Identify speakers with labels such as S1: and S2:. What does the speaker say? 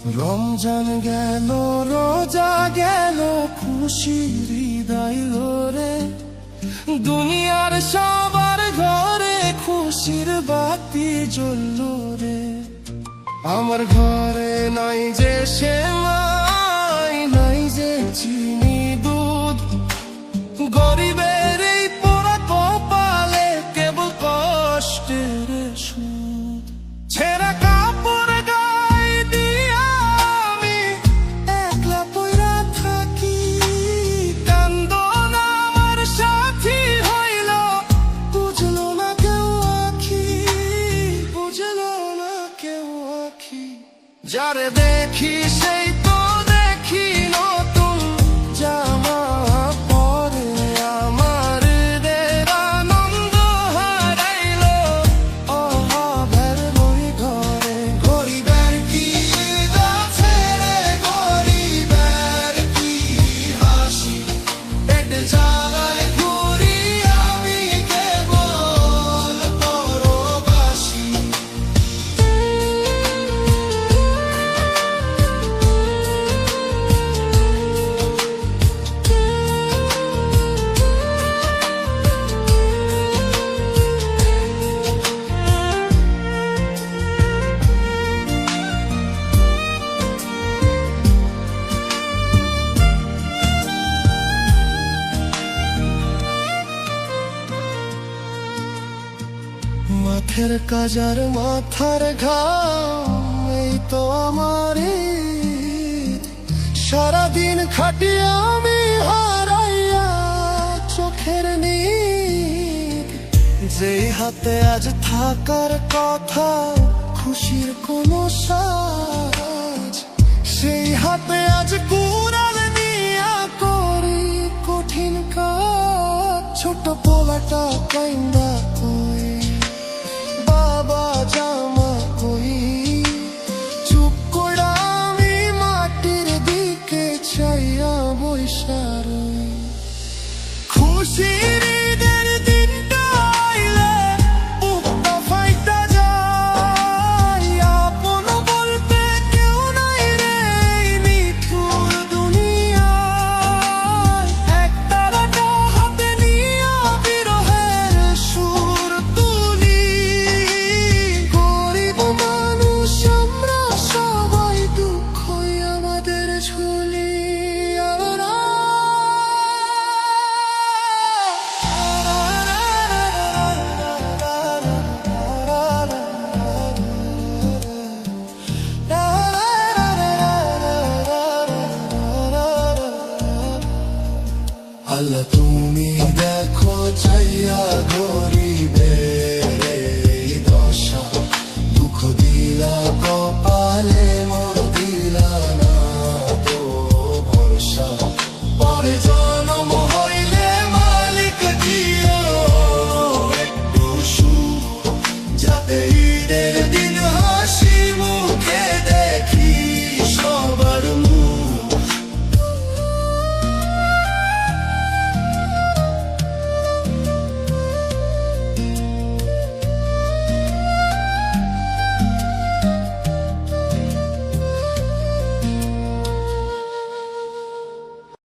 S1: রমজান গেল, রোজা গেল, খুশির হৃদয় রে। দুনিয়ার সবার ঘরে খুশির বাতি জ্বলল রে। আমার ঘরে নাই যে সেমাই, নাই যে চিনি দুধ, গরিবের এই পোড়া কপালে কেবল কষ্টের সুদ। ছেঁড়া কাপড় গায়ে দিয়া আমি একলা পইরা থাকি, কান্দন আমার সাথী হইল, বুঝলো না কেউ আখি, বুঝলো না কেউ আখি। যারে দেখি সেই তো দেখি নতুন জামা পরে, আমার দের আনন্দ হারাইল অভাবের বই ঘরে। গরিবের কি আছে রে, গরিবের কি হাসি, পেট জ্বালায় ঘুরি আমি কেবল পরবাসী। মাঠের কাজার মাথার ঘাম, এই তো আমার ঈদ। সারাদিন খাটিয়ে আমি হারাইয়া চোখের নীদ। যেই হাতে আজ থাকার কথা খুশির কোনো সাজ, সেই হাতে আজ কুড়াল নিয়া করি কঠিন কাজ। ছোট পোলাটা কাইন্দা